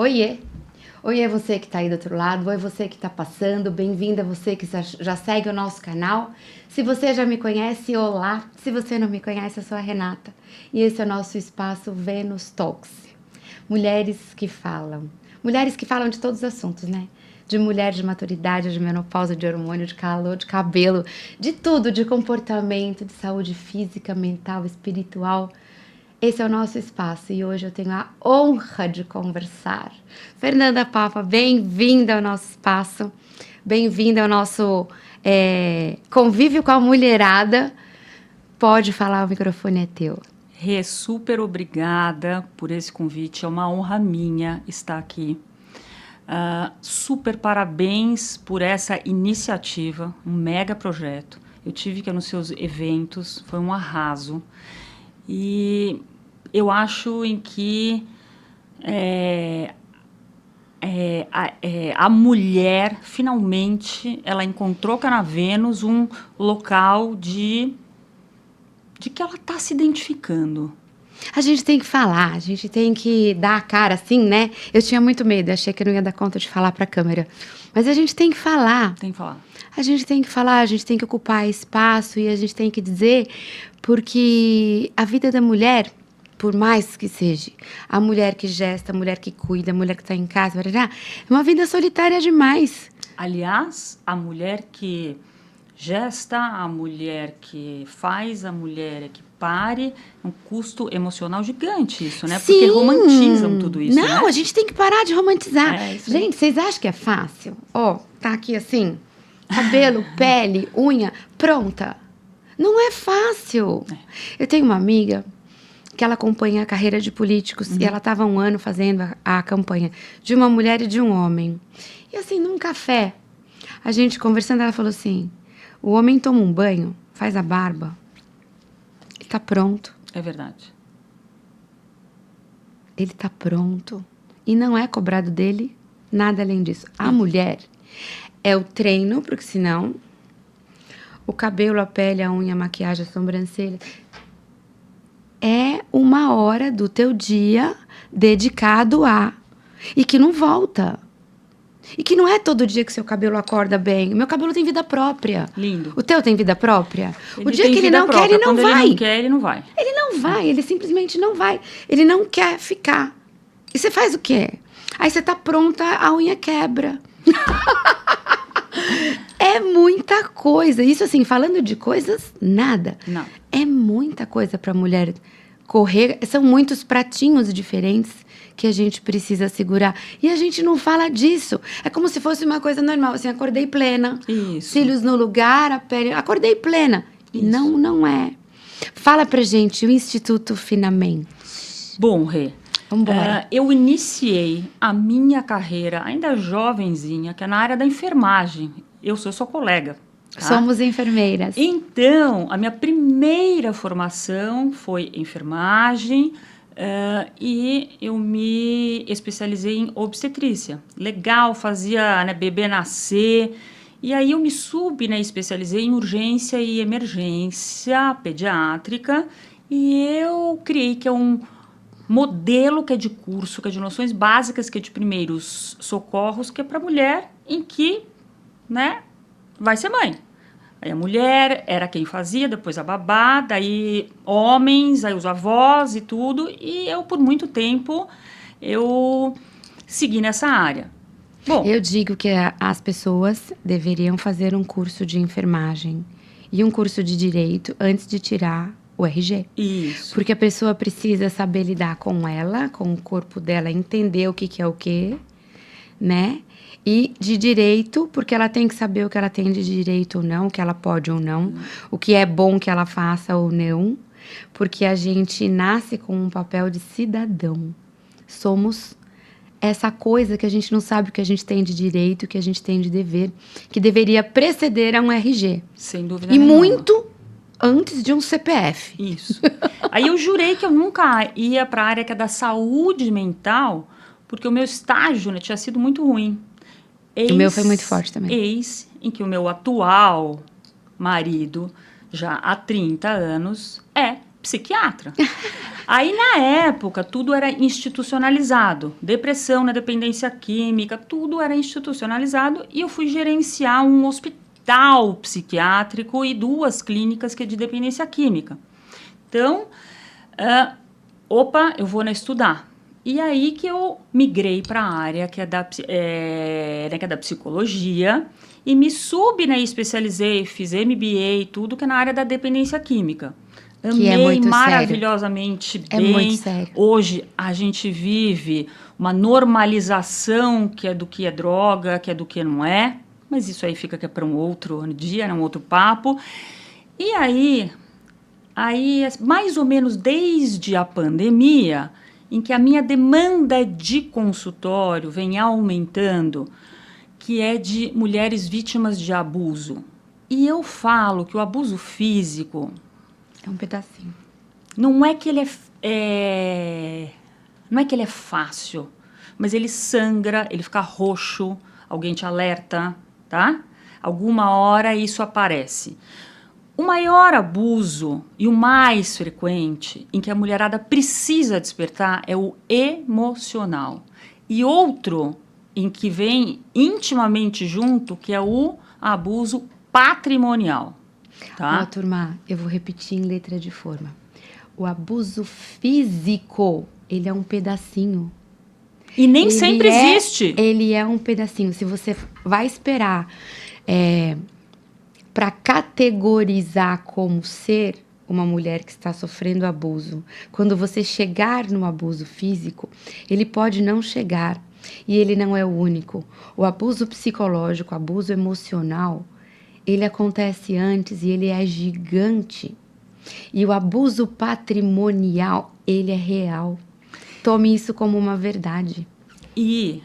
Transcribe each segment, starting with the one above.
Oiê! Oiê você que está aí do outro lado, oi você que está passando, bem-vinda você que já segue o nosso canal. Se você já me conhece, olá! Se você não me conhece, eu sou a Renata e esse é o nosso espaço Vênus Talks. Mulheres que falam de todos os assuntos, né? De mulher, de maturidade, de menopausa, de hormônio, de calor, de cabelo, de tudo, de comportamento, de saúde física, mental, espiritual. Esse é o nosso espaço e hoje eu tenho a honra de conversar. Fernanda Papa, bem-vinda ao nosso espaço, bem-vinda ao nosso convívio com a mulherada. Pode falar, o microfone é teu. Rê, super obrigada por esse convite, é uma honra minha estar aqui. Super parabéns por essa iniciativa, um mega projeto. Eu tive que ir nos seus eventos, foi um arraso. E eu acho em que a mulher, finalmente, ela encontrou cá na Vênus um local de que ela está se identificando. A gente tem que falar, a gente tem que dar a cara assim, né? Eu tinha muito medo, achei que eu não ia dar conta de falar para a câmera. Mas a gente tem que falar. Tem que falar. A gente tem que falar, a gente tem que ocupar espaço e a gente tem que dizer, porque a vida da mulher, por mais que seja a mulher que gesta, a mulher que cuida, a mulher que está em casa, é uma vida solitária demais. Aliás, a mulher que gesta, a mulher que faz, a mulher que pare, é um custo emocional gigante isso, né? Sim. Porque romantizam tudo isso, Não, né? a gente tem que parar de romantizar. Isso gente, vocês acham que é fácil? Tá aqui assim, cabelo, pele, unha, pronta. Não é fácil. Eu tenho uma amiga que ela acompanha a carreira de políticos e ela estava 1 ano fazendo a campanha de uma mulher e de um homem. E assim, num café, a gente conversando, ela falou assim, o homem toma um banho, faz a barba e tá pronto. É verdade. Ele tá pronto. E não é cobrado dele nada além disso. A mulher é o treino, porque senão o cabelo, a pele, a unha, a maquiagem, a sobrancelha. É 1 hora do teu dia dedicado a. E que não volta. E que não é todo dia que seu cabelo acorda bem. O meu cabelo tem vida própria. Lindo. O teu tem vida própria? Ele o dia que ele não quer, ele não vai. Ele não quer, ele não vai. Ele não vai, ele simplesmente não vai. Ele não quer ficar. E você faz o quê? Aí você tá pronta, a unha quebra. É muita coisa. Isso assim, falando de coisas, nada. Não. É muita coisa pra mulher correr. São muitos pratinhos diferentes que a gente precisa segurar. E a gente não fala disso. É como se fosse uma coisa normal. Assim, acordei plena. Isso. Cílios no lugar, a pele... Acordei plena. Isso. Não é. Fala pra gente o Instituto Finamen. Bom, Rê, Vambora. eu iniciei a minha carreira, ainda jovenzinha, que é na área da enfermagem. Eu sou sua colega. Tá? Somos enfermeiras. Então, a minha primeira formação foi enfermagem e eu me especializei em obstetrícia. Legal, fazia bebê nascer. E aí eu me especializei em urgência e emergência pediátrica e eu criei que é um modelo que é de curso, que é de noções básicas, que é de primeiros socorros, que é para mulher em que, vai ser mãe. Aí a mulher era quem fazia, depois a babá, daí homens, aí os avós e tudo. E eu, por muito tempo, eu segui nessa área. Bom, eu digo que as pessoas deveriam fazer um curso de enfermagem e um curso de direito antes de tirar o RG. Isso. Porque a pessoa precisa saber lidar com ela, com o corpo dela, entender o que é o quê, né? E de direito, porque ela tem que saber o que ela tem de direito ou não, o que ela pode ou não, o que é bom que ela faça ou não, porque a gente nasce com um papel de cidadão. Somos essa coisa que a gente não sabe o que a gente tem de direito, o que a gente tem de dever, que deveria preceder a um RG. Sem dúvida e nenhuma. Muito antes de um CPF. Isso. Aí eu jurei que eu nunca ia para a área que é da saúde mental, porque o meu estágio tinha sido muito ruim. O meu foi muito forte também. Eis em que o meu atual marido, já há 30 anos, é psiquiatra. Aí, na época, tudo era institucionalizado. Depressão na dependência química, tudo era institucionalizado. E eu fui gerenciar um hospital psiquiátrico e 2 clínicas que é de dependência química. Então, eu vou estudar. E aí que eu migrei para a área que é da psicologia e me especializei, fiz MBA, tudo que é na área da dependência química. Amei maravilhosamente bem. É muito sério. Hoje a gente vive uma normalização que é do que é droga, que é do que não é. Mas isso aí fica para um outro dia, um outro papo. E aí, mais ou menos desde a pandemia, em que a minha demanda de consultório vem aumentando, que é de mulheres vítimas de abuso. E eu falo que o abuso físico... É um pedacinho. Não é que ele é fácil, mas ele sangra, ele fica roxo, alguém te alerta, tá? Alguma hora isso aparece. O maior abuso e o mais frequente em que a mulherada precisa despertar é o emocional. E outro em que vem intimamente junto, que é o abuso patrimonial. Tá? Ó, turma, eu vou repetir em letra de forma. O abuso físico, ele é um pedacinho. E nem sempre existe. Ele é um pedacinho. Se você vai esperar para categorizar como ser uma mulher que está sofrendo abuso, quando você chegar no abuso físico, ele pode não chegar. E ele não é o único. O abuso psicológico, o abuso emocional, ele acontece antes e ele é gigante. E o abuso patrimonial, ele é real. Tome isso como uma verdade. E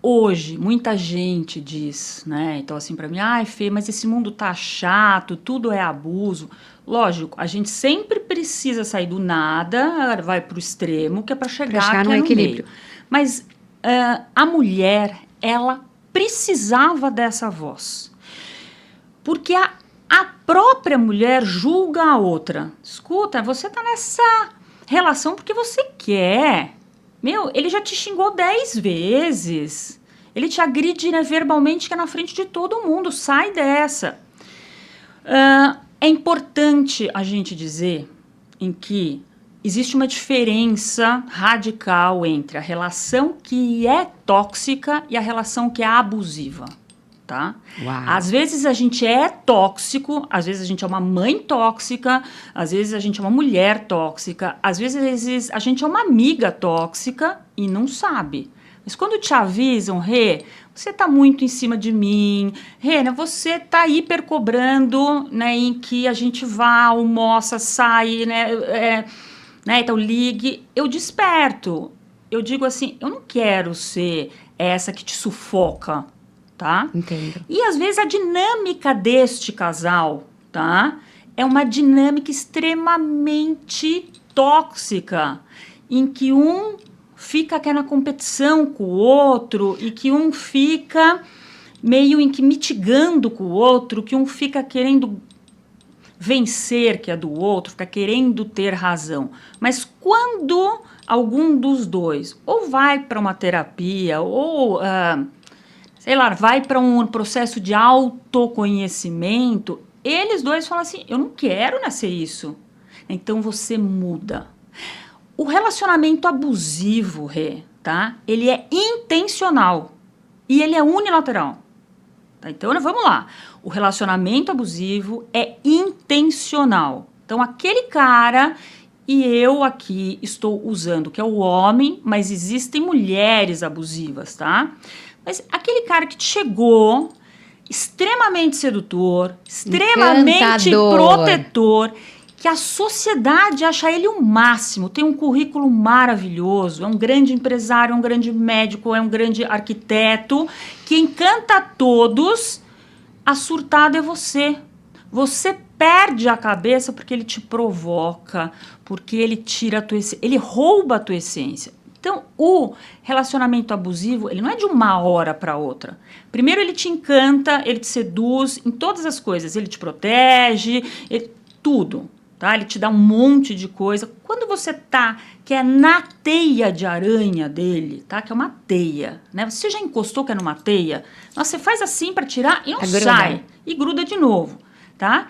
hoje, muita gente diz, né? Então, assim, para mim, ai, Fê, mas esse mundo tá chato, tudo é abuso. Lógico, a gente sempre precisa sair do nada, vai pro extremo, que é para chegar no equilíbrio. Meio. Mas a mulher, ela precisava dessa voz. Porque a própria mulher julga a outra. Escuta, você tá nessa relação porque você quer. Meu, ele já te xingou 10 vezes. Ele te agride, né, verbalmente, que é na frente de todo mundo. Sai dessa. É importante a gente dizer em que existe uma diferença radical entre a relação que é tóxica e a relação que é abusiva. Tá? Às vezes a gente é tóxico, às vezes a gente é uma mãe tóxica, às vezes a gente é uma mulher tóxica, às vezes a gente é uma amiga tóxica e não sabe. Mas quando te avisam, Rê, você tá muito em cima de mim, Rê, né, você tá hiper cobrando, né, em que a gente vá, almoça, sai, né, então ligue, eu desperto. Eu digo assim, eu não quero ser essa que te sufoca. Tá? Entendo. E às vezes a dinâmica deste casal, tá? É uma dinâmica extremamente tóxica, em que um fica na competição com o outro e que um fica meio em que mitigando com o outro, que um fica querendo vencer, que é do outro, fica querendo ter razão. Mas quando algum dos dois ou vai para uma terapia ou sei lá, vai para um processo de autoconhecimento, eles dois falam assim, eu não quero nascer isso. Então você muda. O relacionamento abusivo, Rê, tá? Ele é intencional e ele é unilateral. Tá? Então, vamos lá. O relacionamento abusivo é intencional. Então, aquele cara... E eu aqui estou usando, que é o homem, mas existem mulheres abusivas, tá? Mas aquele cara que te chegou, extremamente sedutor, extremamente protetor, que a sociedade acha ele o máximo, tem um currículo maravilhoso, é um grande empresário, é um grande médico, é um grande arquiteto, que encanta a todos, a surtada é você. Você perde a cabeça porque ele te provoca, porque ele tira a tua essência, ele rouba a tua essência. Então, o relacionamento abusivo, ele não é de uma hora para outra. Primeiro, ele te encanta, ele te seduz em todas as coisas. Ele te protege, tudo. tá? Ele te dá um monte de coisa. Quando você que é na teia de aranha dele, tá? Que é uma teia, né? Você já encostou que é numa teia? Nossa, você faz assim para tirar e não sai. E gruda de novo, tá?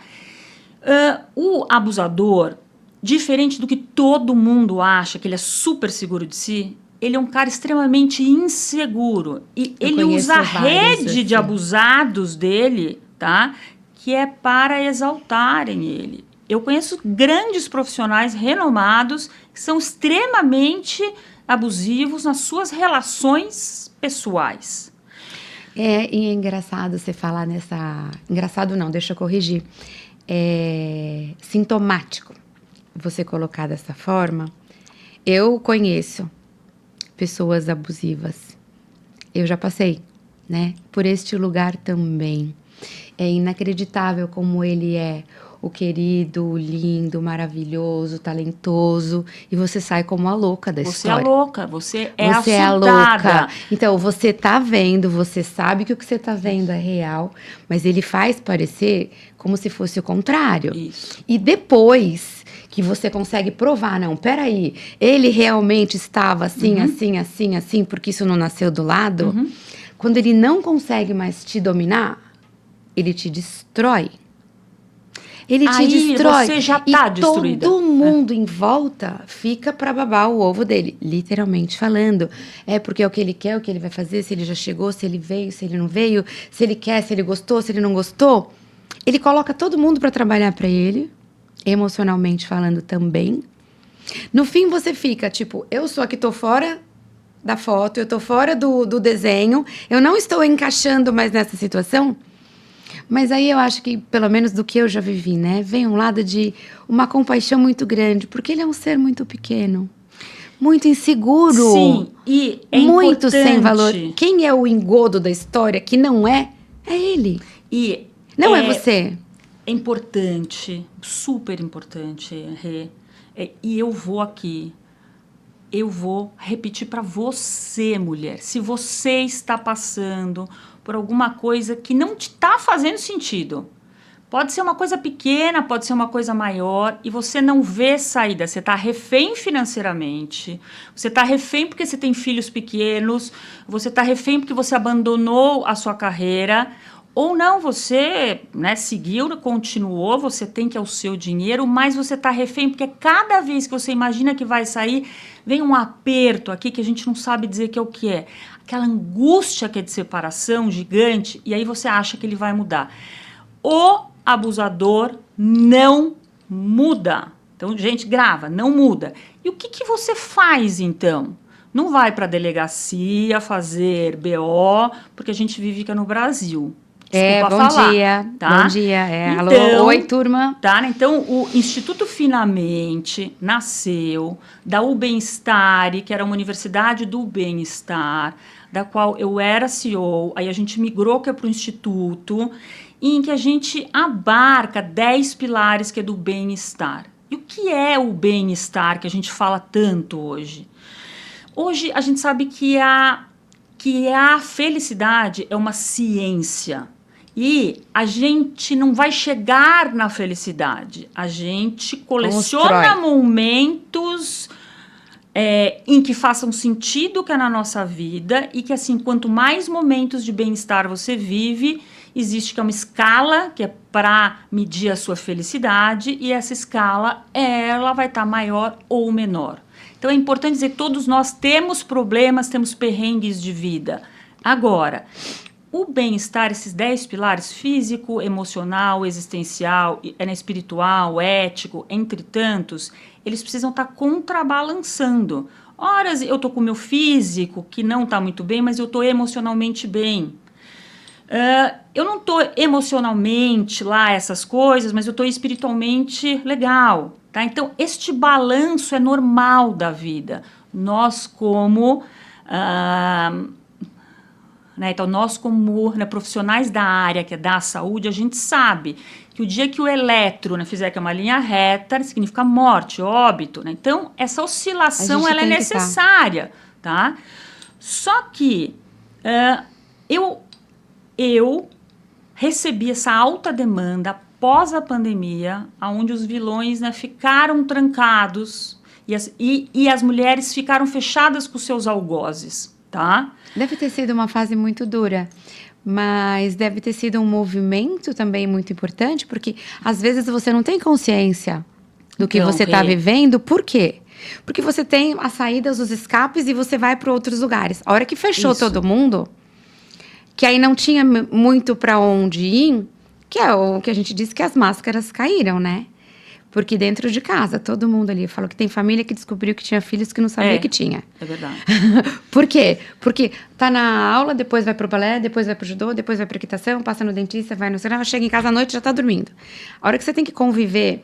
O abusador, diferente do que todo mundo acha, que ele é super seguro de si, ele é um cara extremamente inseguro. E ele usa a rede de abusados dele, tá? Que é para exaltarem ele. Eu conheço grandes profissionais renomados que são extremamente abusivos nas suas relações pessoais. E é engraçado você falar nessa... Engraçado não, deixa eu corrigir. É sintomático você colocar dessa forma. Eu conheço pessoas abusivas. Eu já passei, né, por este lugar também. É inacreditável como ele é o querido, o lindo, maravilhoso, talentoso, e você sai como a louca da história. Você é a louca, você é Você é a louca. Então, você tá vendo, você sabe que o que você tá vendo é real, mas ele faz parecer como se fosse o contrário. Isso. E depois que você consegue provar, não, peraí, ele realmente estava assim, assim, porque isso não nasceu do lado, quando ele não consegue mais te dominar, ele te destrói. Ele te destrói. Você já tá destruída. Todo mundo em volta fica para babar o ovo dele, literalmente falando. É porque é o que ele quer, o que ele vai fazer, se ele já chegou, se ele veio, se ele não veio, se ele quer, se ele gostou, se ele não gostou. Ele coloca todo mundo para trabalhar para ele, emocionalmente falando também. No fim você fica tipo, eu sou a que tô fora da foto, eu tô fora do desenho, eu não estou encaixando mais nessa situação. Mas aí eu acho que, pelo menos do que eu já vivi, né? Vem um lado de uma compaixão muito grande, porque ele é um ser muito pequeno, muito inseguro. Sim, e é muito importante. Sem valor. Quem é o engodo da história que não é ele. E não é você. É importante, super importante, Rê. E eu vou repetir para você, mulher. Se você está passando por alguma coisa que não te está fazendo sentido, pode ser uma coisa pequena, pode ser uma coisa maior, e você não vê saída, você está refém financeiramente, você está refém porque você tem filhos pequenos, você está refém porque você abandonou a sua carreira, ou não, você, né, seguiu, continuou, você tem que é o seu dinheiro, mas você está refém porque cada vez que você imagina que vai sair, vem um aperto aqui que a gente não sabe dizer que é o que é. Aquela angústia que é de separação gigante, e aí você acha que ele vai mudar. O abusador não muda. Então, gente, grava, não muda. E o que você faz, então? Não vai para a delegacia fazer BO, porque a gente vive aqui no Brasil. Desculpa bom falar, dia, tá? bom dia. Então, alô, oi, turma. Tá? Então, o Instituto Finamente nasceu da Bem-Estar, que era uma universidade do bem-estar, da qual eu era CEO, aí a gente migrou para o Instituto, em que a gente abarca 10 pilares que é do bem-estar. E o que é o bem-estar que a gente fala tanto hoje? Hoje a gente sabe que a felicidade é uma ciência. E a gente não vai chegar na felicidade. A gente coleciona momentos em que façam sentido que é na nossa vida e que, assim, quanto mais momentos de bem-estar você vive, existe que é uma escala que é para medir a sua felicidade e essa escala ela vai estar maior ou menor. Então é importante dizer que todos nós temos problemas, temos perrengues de vida. Agora, o bem-estar, esses 10 pilares, físico, emocional, existencial, espiritual, ético, entre tantos, eles precisam estar contrabalançando. Horas eu estou com o meu físico, que não está muito bem, mas eu estou emocionalmente bem. Eu não estou emocionalmente lá, essas coisas, mas eu estou espiritualmente legal. Tá? Então, este balanço é normal da vida. Nós como... Então, nós como profissionais da área que é da saúde, a gente sabe que o dia que o eletro fizer que é uma linha reta, significa morte, óbito. Né? Então, essa oscilação ela é necessária. Tá? Só que eu recebi essa alta demanda pós a pandemia, onde os vilões, né, ficaram trancados e as mulheres ficaram fechadas com seus algozes, tá? Deve ter sido uma fase muito dura, mas deve ter sido um movimento também muito importante, porque às vezes você não tem consciência do que você está vivendo. Por quê? Porque você tem as saídas, os escapes e você vai para outros lugares. A hora que fechou todo mundo, que aí não tinha muito para onde ir, que é o que a gente disse, que as máscaras caíram, né? Porque dentro de casa, todo mundo ali falou que tem família que descobriu que tinha filhos que não sabia que tinha. É verdade. Por quê? Porque tá na aula, depois vai pro balé, depois vai pro judô, depois vai pra equitação, passa no dentista, vai no cinema, chega em casa à noite e já tá dormindo. A hora que você tem que conviver,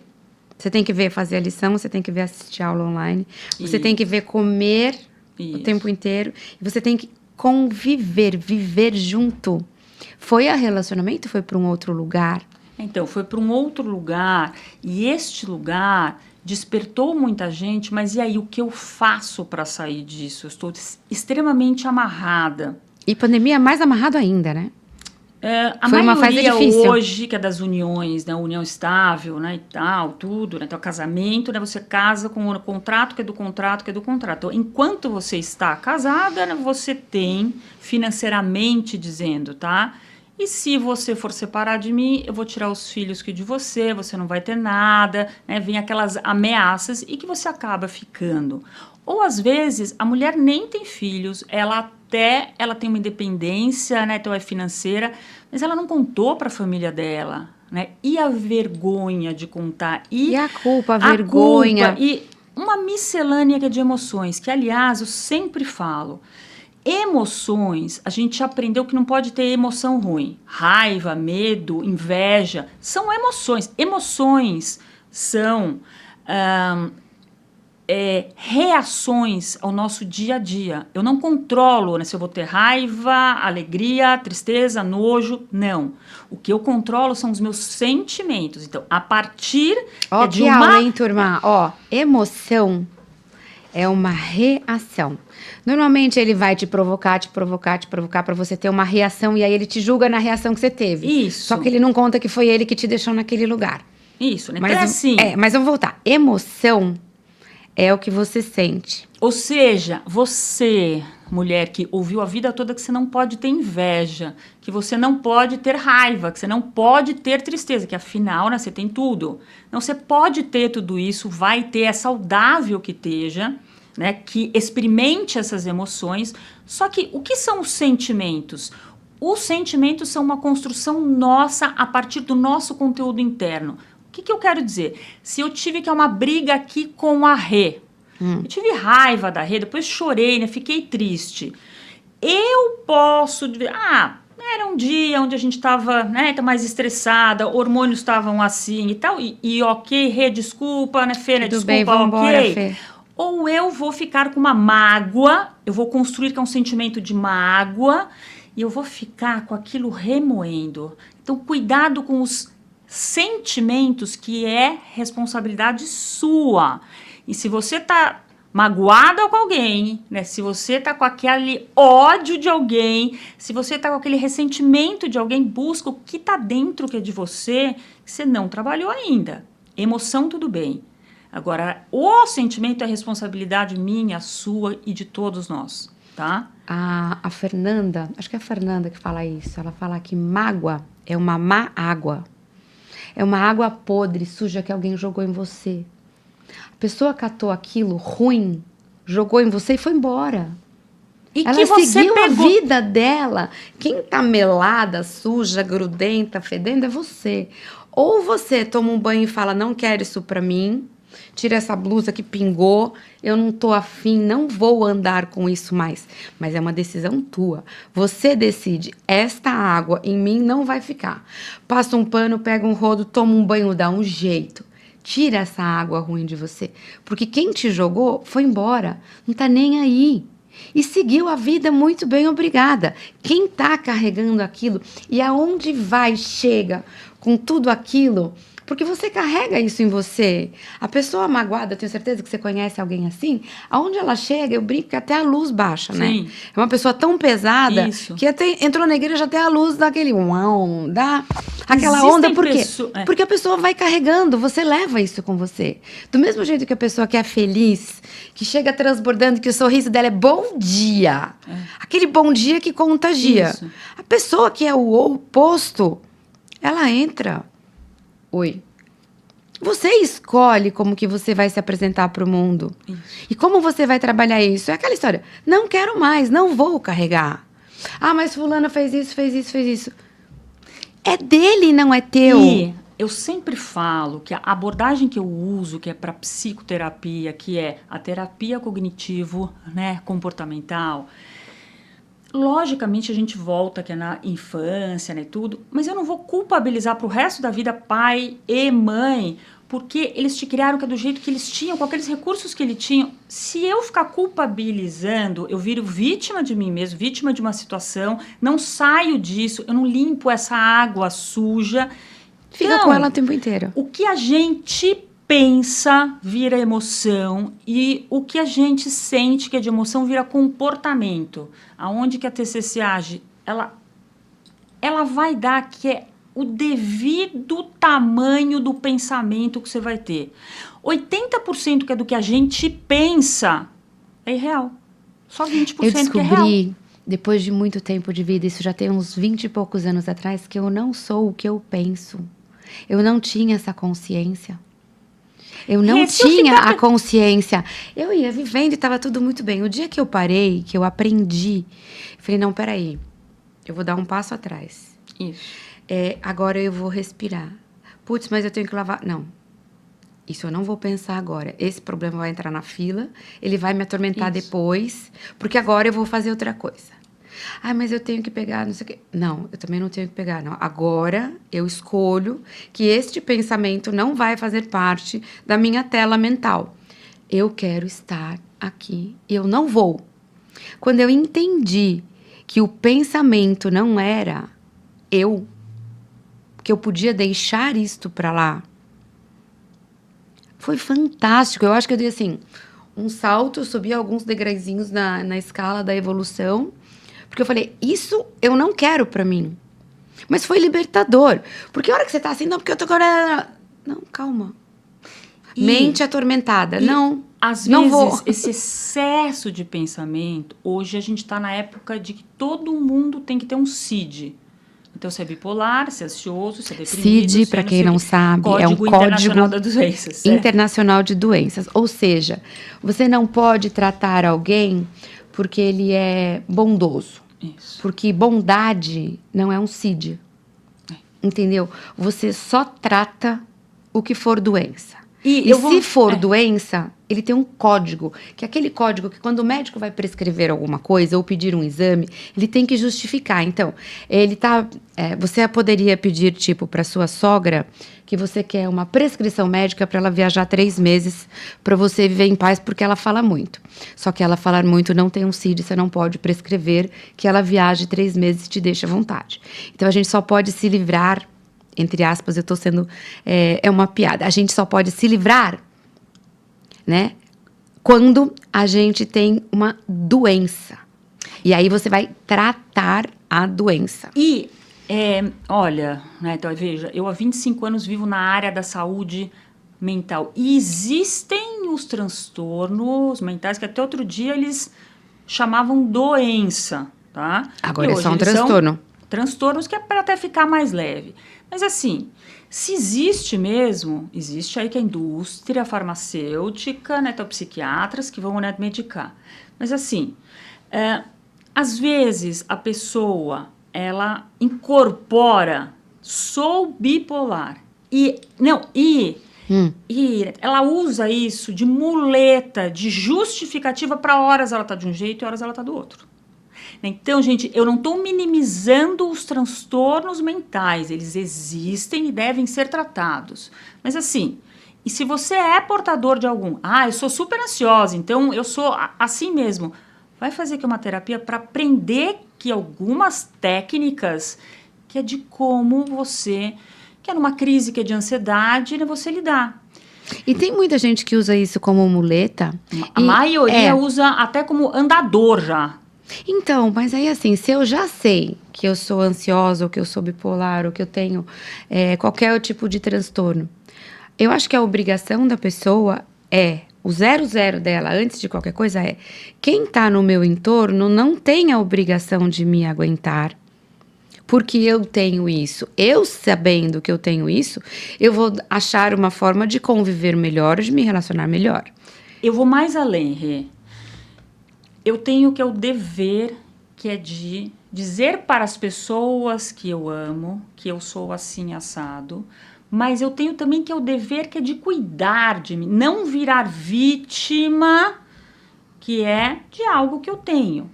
você tem que ver fazer a lição, você tem que ver assistir aula online, você tem que ver comer o tempo inteiro, e você tem que conviver, viver junto. Foi a relacionamento? Foi para um outro lugar? Então, foi para um outro lugar, e este lugar despertou muita gente, mas e aí, o que eu faço para sair disso? Eu estou extremamente amarrada. E pandemia mais amarrado ainda, né? A foi maioria uma fase difícil. Hoje, que é das uniões, né, união estável, né, e tal, tudo, né, então, casamento, né, você casa com o contrato, que é do contrato, que é do contrato. Então, enquanto você está casada, né, você tem, financeiramente dizendo, tá? E se você for separar de mim, eu vou tirar os filhos que de você não vai ter nada, né? Vem aquelas ameaças e que você acaba ficando. Ou, às vezes, a mulher nem tem filhos, ela tem uma independência, né? Então é financeira, mas ela não contou para a família dela, né? E a vergonha de contar. E a culpa, a vergonha. Culpa, e uma miscelânea de emoções, que, aliás, eu sempre falo. Emoções, a gente aprendeu que não pode ter emoção ruim. Raiva, medo, inveja, são emoções. Emoções são reações ao nosso dia a dia. Eu não controlo, né, se eu vou ter raiva, alegria, tristeza, nojo, não. O que eu controlo são os meus sentimentos. Então, a partir de uma... aula, hein, turma? Emoção é uma reação. Normalmente ele vai te provocar para você ter uma reação, e aí ele te julga na reação que você teve. Isso. Só que ele não conta que foi ele que te deixou naquele lugar. Isso, né? Mas, então, assim... mas vamos voltar. Emoção é o que você sente. Ou seja, você, mulher que ouviu a vida toda que você não pode ter inveja, que você não pode ter raiva, que você não pode ter tristeza, que afinal, né, você tem tudo. Não, você pode ter tudo isso, vai ter, é saudável que esteja, né, que experimente essas emoções. Só que o que são os sentimentos? Os sentimentos são uma construção nossa a partir do nosso conteúdo interno. O que eu quero dizer? Se eu tive que uma briga aqui com a Rê, eu tive raiva da Rê, depois chorei, né, fiquei triste. Eu posso... era um dia onde a gente estava, né, mais estressada, hormônios estavam assim e tal, e ok, Rê, desculpa, né, Fê, né, tudo desculpa, bem, vambora, Fê. Ou eu vou ficar com uma mágoa, eu vou construir que é um sentimento de mágoa, e eu vou ficar com aquilo remoendo. Então, cuidado com os sentimentos, que é responsabilidade sua. E se você tá magoada com alguém, né? Se você tá com aquele ódio de alguém, se você tá com aquele ressentimento de alguém, busca o que tá dentro que é de você, que você não trabalhou ainda. Emoção, tudo bem. Agora, o sentimento é responsabilidade minha, sua e de todos nós, tá? A Fernanda, acho que é a Fernanda que fala isso, ela fala que mágoa é uma má água. É uma água podre, suja, que alguém jogou em você. A pessoa catou aquilo ruim, jogou em você e foi embora. E ela que você seguiu pegou... a vida dela. Quem tá melada, suja, grudenta, fedendo é você. Ou você toma um banho e fala, não quero isso pra mim, tira essa blusa que pingou, eu não tô afim, não vou andar com isso mais. Mas é uma decisão tua. Você decide, esta água em mim não vai ficar. Passa um pano, pega um rodo, toma um banho, dá um jeito. Tira essa água ruim de você. Porque quem te jogou foi embora, não tá nem aí. E seguiu a vida muito bem, obrigada. Quem tá carregando aquilo e aonde vai, chega com tudo aquilo... Porque você carrega isso em você. A pessoa magoada, eu tenho certeza que você conhece alguém assim, aonde ela chega, eu brinco que até a luz baixa, né? Sim. É uma pessoa tão pesada Isso. que até entrou na igreja até a luz daquele uau, dá aquela Existem onda. Por quê? é. Porque a pessoa vai carregando, você leva isso com você. Do mesmo jeito que a pessoa que é feliz, que chega transbordando, que o sorriso dela é bom dia. Aquele bom dia que contagia. Isso. A pessoa que é o oposto, ela entra. Oi. Você escolhe como que você vai se apresentar para o mundo. Isso. E como você vai trabalhar isso. É aquela história. Não quero mais, não vou carregar. Ah, mas fulano fez isso, fez isso, fez isso. É dele, não é teu. E eu sempre falo que a abordagem que eu uso, que é para psicoterapia, que é a terapia cognitivo, né, comportamental, logicamente a gente volta que é na infância, né, tudo, mas eu não vou culpabilizar para o resto da vida pai e mãe, porque eles te criaram que é do jeito que eles tinham, com aqueles recursos que eles tinham. Se eu ficar culpabilizando, eu viro vítima de mim mesmo, vítima de uma situação, não saio disso, eu não limpo essa água suja. Fica Então, com ela o tempo inteiro. o que a gente pensa vira emoção e o que a gente sente que é de emoção vira comportamento. Aonde que a TCC age? Ela vai dar que é o devido tamanho do pensamento que você vai ter. 80% que é do que a gente pensa é irreal. Só 20% Eu que é real. descobri, depois de muito tempo de vida, isso já tem uns 20 e poucos anos atrás, que eu não sou o que eu penso. Eu não tinha essa consciência. Eu não tinha a consciência. Eu ia vivendo e estava tudo muito bem. O dia que eu parei, que eu aprendi, eu falei, não, peraí, eu vou dar um passo atrás. Isso. Agora eu vou respirar. Putz, mas eu tenho que lavar. Não. Isso eu não vou pensar agora. Esse problema vai entrar na fila, ele vai me atormentar depois, porque agora eu vou fazer outra coisa. Ah, mas eu tenho que pegar, não sei o quê. Não, eu também não tenho que pegar, não. Agora eu escolho que este pensamento não vai fazer parte da minha tela mental. Eu quero estar aqui e eu não vou. Quando eu entendi que o pensamento não era eu, que eu podia deixar isto para lá, foi fantástico. Eu acho que eu dei assim, um salto, eu subi alguns degraizinhos na escala da evolução, porque eu falei, isso eu não quero pra mim. Mas foi libertador. Porque a hora que você tá assim, não, porque eu tô agora... Não, calma. Mente atormentada. Não, às não vezes, vou. esse excesso de pensamento, hoje a gente tá na época de que todo mundo tem que ter um CID. Então, se é bipolar, se é ansioso, se é deprimido... CID, para quem não sabe, é um Código Internacional Código das Doenças. Internacional de Doenças. Ou seja, você não pode tratar alguém porque ele é bondoso. Isso. Porque bondade não é um CID. Entendeu? Você só trata o que for doença. E se for doença, ele tem um código, que é aquele código que quando o médico vai prescrever alguma coisa ou pedir um exame, ele tem que justificar. Então, você poderia pedir, tipo, para sua sogra que você quer uma prescrição médica para ela viajar 3 meses para você viver em paz, porque ela fala muito. Só que ela falar muito não tem um CID, você não pode prescrever que ela viaje 3 meses e te deixe à vontade. Então, a gente só pode se livrar, entre aspas, eu estou sendo... É uma piada. A gente só pode se livrar, né? Quando a gente tem uma doença. E aí você vai tratar a doença. E, olha, né, então, veja, eu há 25 anos vivo na área da saúde mental. E existem os transtornos mentais que até outro dia eles chamavam doença, tá? Agora é só um transtorno. Transtornos que é para até ficar mais leve. Mas assim, se existe mesmo, existe aí que a indústria farmacêutica, né, então psiquiatras que vão, né, medicar. Mas assim, às vezes a pessoa, ela incorpora, sou bipolar, e ela usa isso de muleta, de justificativa para horas ela tá de um jeito e horas ela tá do outro. Então, gente, eu não estou minimizando os transtornos mentais, eles existem e devem ser tratados. Mas assim, e se você é portador de algum, eu sou super ansiosa, então eu sou assim mesmo, vai fazer aqui uma terapia para aprender que algumas técnicas, que é de como você, que é numa crise que é de ansiedade, né, você lidar. E tem muita gente que usa isso como muleta. A maioria usa até como andador já. Então, mas aí assim, se eu já sei que eu sou ansiosa, ou que eu sou bipolar, ou que eu tenho qualquer tipo de transtorno, eu acho que a obrigação da pessoa o 00 dela, antes de qualquer coisa, quem tá no meu entorno não tem a obrigação de me aguentar, porque eu tenho isso. Eu sabendo que eu tenho isso, eu vou achar uma forma de conviver melhor, de me relacionar melhor. Eu vou mais além, Rê. Eu tenho que é o dever, que é de dizer para as pessoas que eu amo, que eu sou assim assado, mas eu tenho também que é o dever, que é de cuidar de mim, não virar vítima, que é de algo que eu tenho.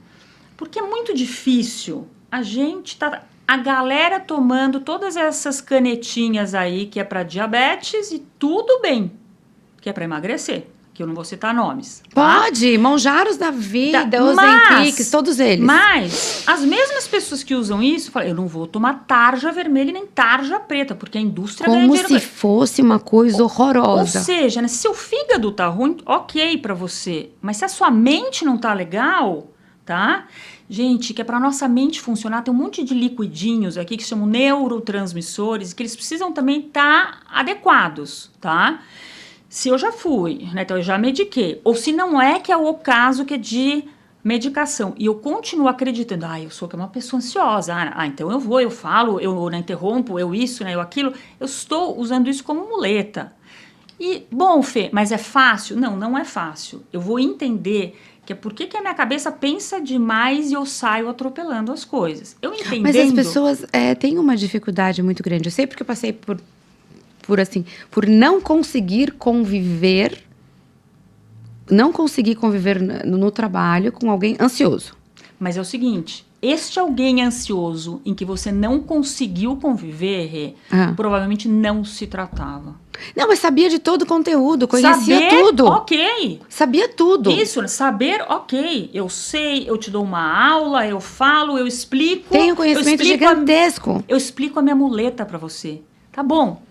Porque é muito difícil a galera tomando todas essas canetinhas aí, que é para diabetes, e tudo bem, que é para emagrecer. Que eu não vou citar nomes. Tá? Pode, Monjaros da vida, Ozempic, todos eles. Mas as mesmas pessoas que usam isso, falam, eu não vou tomar tarja vermelha nem tarja preta, porque a indústria ganha dinheiro. Como se fosse uma coisa horrorosa. Ou seja, né, se seu fígado tá ruim, ok pra você. Mas se a sua mente não tá legal, tá? Gente, que é pra nossa mente funcionar, tem um monte de liquidinhos aqui que se chamam neurotransmissores, que eles precisam também estar adequados, tá? Se eu já fui, né, então eu já mediquei, ou se não é que é o caso que é de medicação, e eu continuo acreditando, eu sou que é uma pessoa ansiosa, então eu vou, eu falo, eu não interrompo, eu isso, né, eu aquilo, eu estou usando isso como muleta. E, bom, Fê, mas é fácil? Não, não é fácil. Eu vou entender que é porque que a minha cabeça pensa demais e eu saio atropelando as coisas. Eu entendendo... Mas as pessoas têm uma dificuldade muito grande. Eu sei porque eu passei por não conseguir conviver no trabalho com alguém ansioso. Mas é o seguinte, este alguém ansioso em que você não conseguiu conviver, provavelmente não se tratava. Não, mas sabia de todo o conteúdo, conhecia tudo. Ok. Sabia tudo. Isso, saber, ok. Eu sei, eu te dou uma aula, eu falo, eu explico. Tenho conhecimento gigantesco. Eu explico a minha muleta pra você. Tá bom,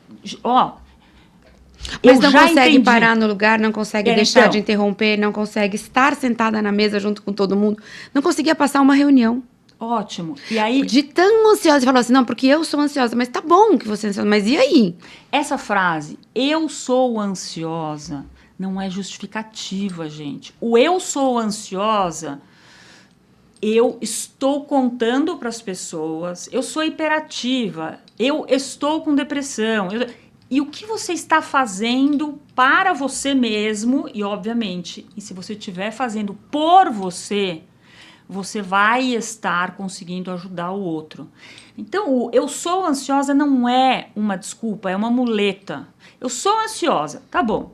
mas não consegue parar no lugar, não consegue deixar de interromper, não consegue estar sentada na mesa junto com todo mundo. Não conseguia passar uma reunião. Ótimo. E aí... De tão ansiosa, você falou assim, não, porque eu sou ansiosa. Mas tá bom que você é ansiosa, mas e aí? Essa frase, eu sou ansiosa, não é justificativa, gente. O eu sou ansiosa, eu estou contando para as pessoas, eu sou hiperativa, eu estou com depressão. E o que você está fazendo para você mesmo, e obviamente, e se você estiver fazendo por você, você vai estar conseguindo ajudar o outro. Então, o eu sou ansiosa não é uma desculpa, é uma muleta. Eu sou ansiosa, tá bom.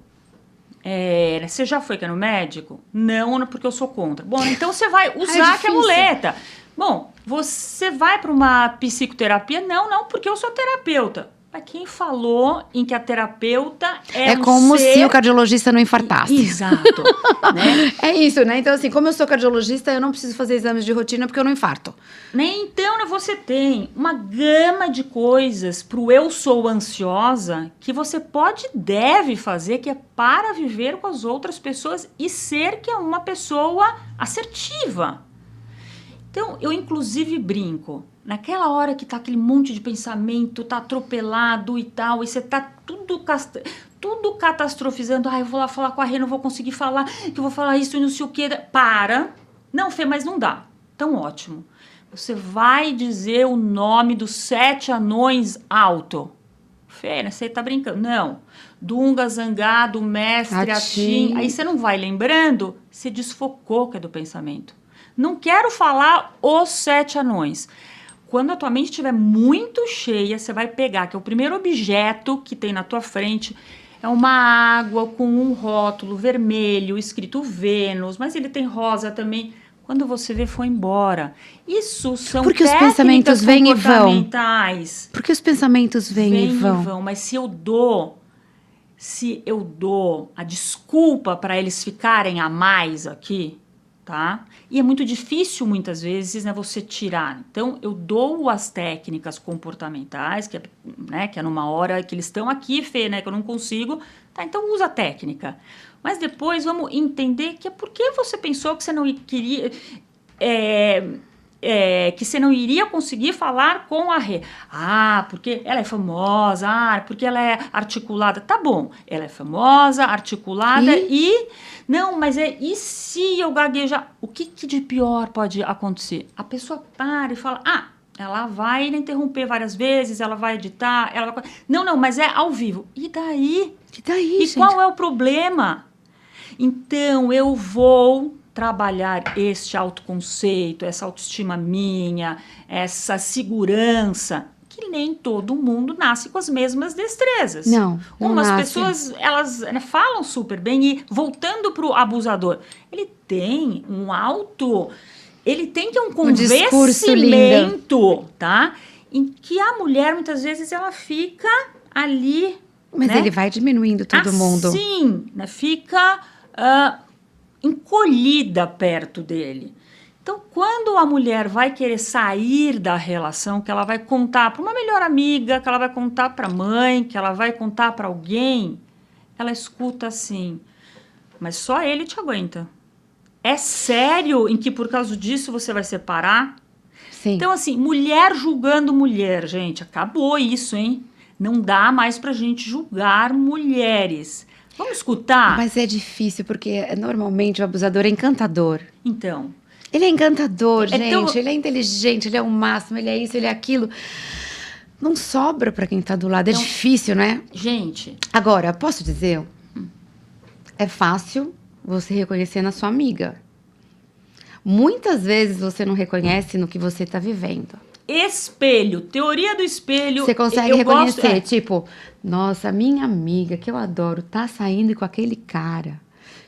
Você já foi no médico? Não, porque eu sou contra. Bom, então você vai usar que é muleta. Bom, você vai para uma psicoterapia? Não, porque eu sou terapeuta. Mas quem falou em que a terapeuta é como se o cardiologista não infartasse. Exato. Né? É isso, né? Então, assim, como eu sou cardiologista, eu não preciso fazer exames de rotina porque eu não infarto. Né? Então, você tem uma gama de coisas pro eu sou ansiosa que você pode e deve fazer, que é para viver com as outras pessoas e ser que é uma pessoa assertiva. Então, eu inclusive brinco. Naquela hora que tá aquele monte de pensamento, tá atropelado e tal, e você tá tudo catastrofizando. Eu vou lá falar com a Rê, não vou conseguir falar, que eu vou falar isso e não sei o quê. Para. Não, Fê, mas não dá. Então, ótimo. Você vai dizer o nome dos 7 anões alto. Fê, você tá brincando. Não. Dunga, Zangado, Mestre, Atim. Aí você não vai lembrando, você desfocou que é do pensamento. Não quero falar os 7 anões. Quando a tua mente estiver muito cheia, você vai pegar, que é o primeiro objeto que tem na tua frente, é uma água com um rótulo vermelho, escrito Vênus, mas ele tem rosa também. Quando você vê, foi embora. Isso são porque os pensamentos vêm e vão. Porque os pensamentos vêm e vão. Mas se eu dou a desculpa para eles ficarem a mais aqui, tá? E é muito difícil, muitas vezes, né, você tirar. Então, eu dou as técnicas comportamentais, que é numa hora que eles estão aqui, Fê, né, que eu não consigo. Tá, então, usa a técnica. Mas depois, vamos entender que é porque você pensou que você não queria... que você não iria conseguir falar com a Rê. Ah, porque ela é famosa, porque ela é articulada. Tá bom, ela é famosa, articulada e... Não, mas e se eu gaguejar? O que de pior pode acontecer? A pessoa para e fala, ela vai interromper várias vezes, ela vai editar, ela vai... Não, mas é ao vivo. E daí? E gente? qual é o problema? Então, eu vou trabalhar este autoconceito, essa autoestima minha, essa segurança, que nem todo mundo nasce com as mesmas destrezas. Não Umas nasce. pessoas, elas falam super bem e, voltando para o abusador, ele tem ele tem que um convencimento, tá? Em que a mulher, muitas vezes, ela fica ali... Mas né? ele vai diminuindo todo mundo. Sim, né? Fica... encolhida perto dele. Então, quando a mulher vai querer sair da relação, que ela vai contar para uma melhor amiga, que ela vai contar para a mãe, que ela vai contar para alguém, ela escuta assim, mas só ele te aguenta. É sério em que por causa disso você vai separar? Sim. Então, assim, mulher julgando mulher, gente, acabou isso, hein? Não dá mais pra gente julgar mulheres. Vamos escutar? Mas é difícil, porque normalmente o abusador é encantador. Então. Ele é encantador, gente. Ele é inteligente, ele é o máximo, ele é isso, ele é aquilo. Não sobra pra quem tá do lado. É difícil, né? Gente. Agora, posso dizer? É fácil você reconhecer na sua amiga. Muitas vezes você não reconhece no que você tá vivendo. Espelho, teoria do espelho. Você consegue reconhecer, tipo, nossa, minha amiga, que eu adoro, tá saindo com aquele cara.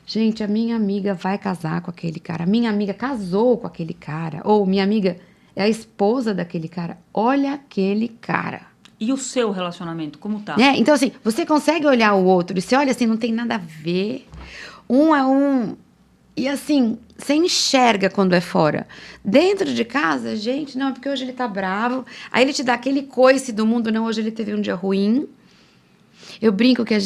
Gente, a minha amiga vai casar com aquele cara. A minha amiga casou com aquele cara. Ou minha amiga é a esposa daquele cara. Olha aquele cara. E o seu relacionamento, como tá? Então, assim, você consegue olhar o outro e você olha assim, não tem nada a ver. Um é um... E assim, você enxerga quando é fora. Dentro de casa, gente, não, é porque hoje ele tá bravo. Aí ele te dá aquele coice do mundo, não, hoje ele teve um dia ruim. Eu brinco que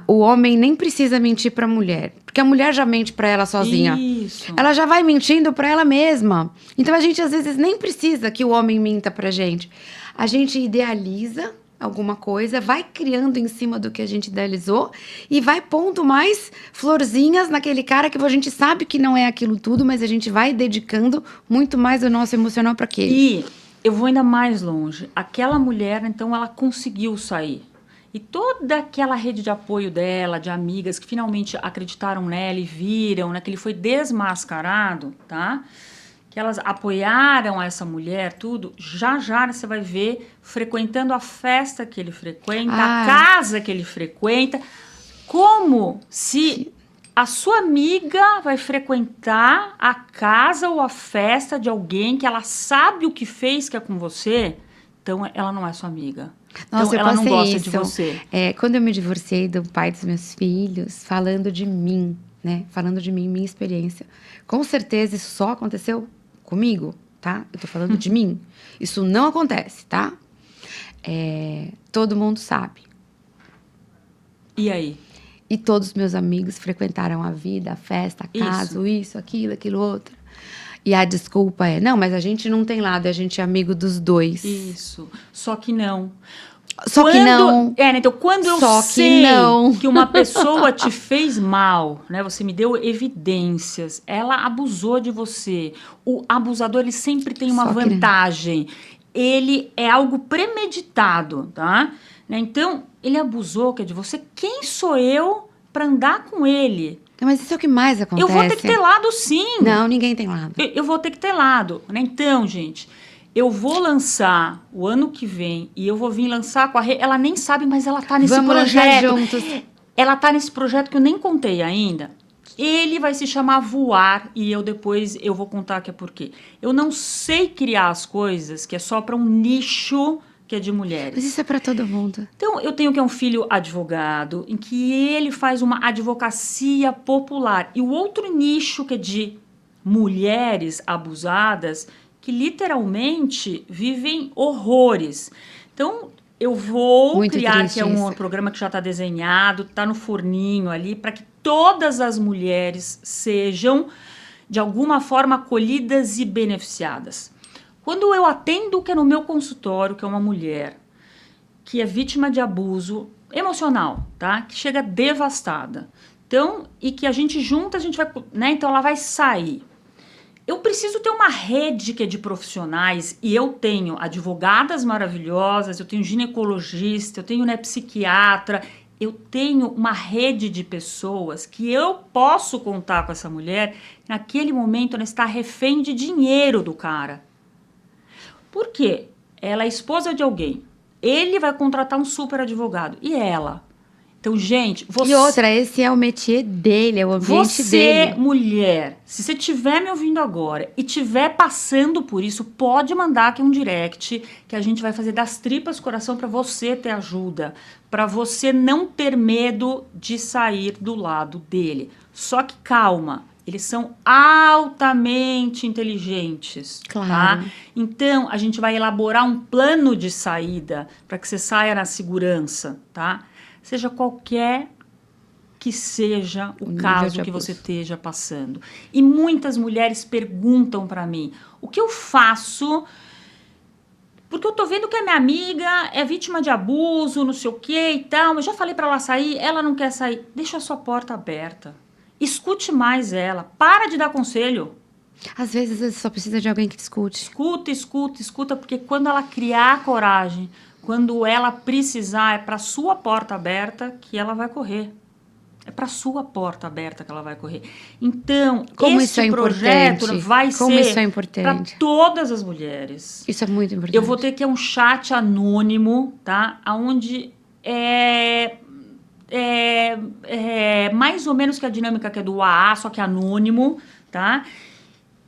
o homem nem precisa mentir pra mulher. Porque a mulher já mente pra ela sozinha. Isso. Ela já vai mentindo pra ela mesma. Então a gente às vezes nem precisa que o homem minta pra gente. A gente idealiza alguma coisa, vai criando em cima do que a gente idealizou e vai pondo mais florzinhas naquele cara que a gente sabe que não é aquilo tudo, mas a gente vai dedicando muito mais o nosso emocional para aquele. E eu vou ainda mais longe. Aquela mulher, então, ela conseguiu sair. E toda aquela rede de apoio dela, de amigas que finalmente acreditaram nela e viram, né, que ele foi desmascarado, tá? Que elas apoiaram essa mulher, tudo, já você vai ver frequentando a festa que ele frequenta, a casa que ele frequenta, como se a sua amiga vai frequentar a casa ou a festa de alguém que ela sabe o que fez que é com você, então ela não é sua amiga. Nossa, então ela não gosta de você. Quando eu me divorciei do pai dos meus filhos, falando de mim, né? Falando de mim, minha experiência. Com certeza isso só aconteceu comigo, tá? Eu tô falando de mim. Isso não acontece, tá? Todo mundo sabe. E aí? E todos os meus amigos frequentaram a vida, a festa, a casa, isso, aquilo, outro. E a desculpa não, mas a gente não tem lado, a gente é amigo dos dois. Isso. Só que não. Que não. Então, quando eu sei que uma pessoa te fez mal, né? Você me deu evidências, ela abusou de você. O abusador, ele sempre tem uma vantagem. Ele é algo premeditado, tá? Então, ele abusou de você. Quem sou eu para andar com ele? Mas isso é o que mais acontece. Eu vou ter que ter lado, sim. Não, ninguém tem lado. Eu vou ter que ter lado. Né? Então, gente, eu vou lançar o ano que vem e eu vou vir lançar com a Rê. Ela nem sabe, mas ela tá nesse projeto. Vamos lançar juntos. Ela tá nesse projeto que eu nem contei ainda. Ele vai se chamar Voar e depois eu vou contar que é por quê. Eu não sei criar as coisas que é só para um nicho que é de mulheres. Mas isso é para todo mundo. Então, eu tenho que é um filho advogado, em que ele faz uma advocacia popular. E o outro nicho que é de mulheres abusadas, que literalmente vivem horrores. Então, eu vou Muito criar, triste que é um isso. programa que já está desenhado, está no forninho ali, para que todas as mulheres sejam, de alguma forma, acolhidas e beneficiadas. Quando eu atendo, que é no meu consultório, que é uma mulher que é vítima de abuso emocional, tá? Que chega devastada. Então, e que a gente junta, a gente vai, né? Então ela vai sair. Eu preciso ter uma rede que é de profissionais, e eu tenho advogadas maravilhosas, eu tenho ginecologista, eu tenho, né, psiquiatra, eu tenho uma rede de pessoas que eu posso contar com essa mulher. Naquele momento ela está refém de dinheiro do cara. Por quê? Ela é esposa de alguém. Ele vai contratar um super advogado. E ela? Então, gente, você... E outra, esse é o métier dele, é o ambiente Você, dele. mulher, se você estiver me ouvindo agora e estiver passando por isso, pode mandar aqui um direct que a gente vai fazer das tripas coração para você ter ajuda, para você não ter medo de sair do lado dele. Só que calma, eles são altamente inteligentes, Claro. tá? Então, a gente vai elaborar um plano de saída para que você saia na segurança, tá? Seja qualquer que seja o caso que você esteja passando. E muitas mulheres perguntam para mim, o que eu faço? Porque eu tô vendo que a minha amiga é vítima de abuso, não sei o que e tal, mas já falei para ela sair, ela não quer sair. Deixa a sua porta aberta. Escute mais ela. Para de dar conselho. Às vezes você só precisa de alguém que te escute. Escuta, escuta, escuta, porque quando ela criar coragem, quando ela precisar, é para sua porta aberta que ela vai correr. É para sua porta aberta que ela vai correr. Então, Como esse isso é projeto importante. vai Como ser isso é para importante. todas as mulheres. Isso é muito importante. Eu vou ter que um chat anônimo, tá? Onde é mais ou menos que a dinâmica que é do AA, só que anônimo, tá?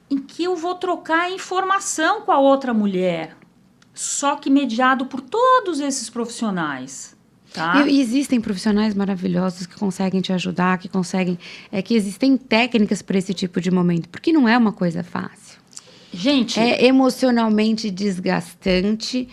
Em que eu vou trocar informação com a outra mulher, só que mediado por todos esses profissionais, tá? E existem profissionais maravilhosos que conseguem te ajudar, que conseguem, que existem técnicas para esse tipo de momento, porque não é uma coisa fácil. Gente, É emocionalmente desgastante,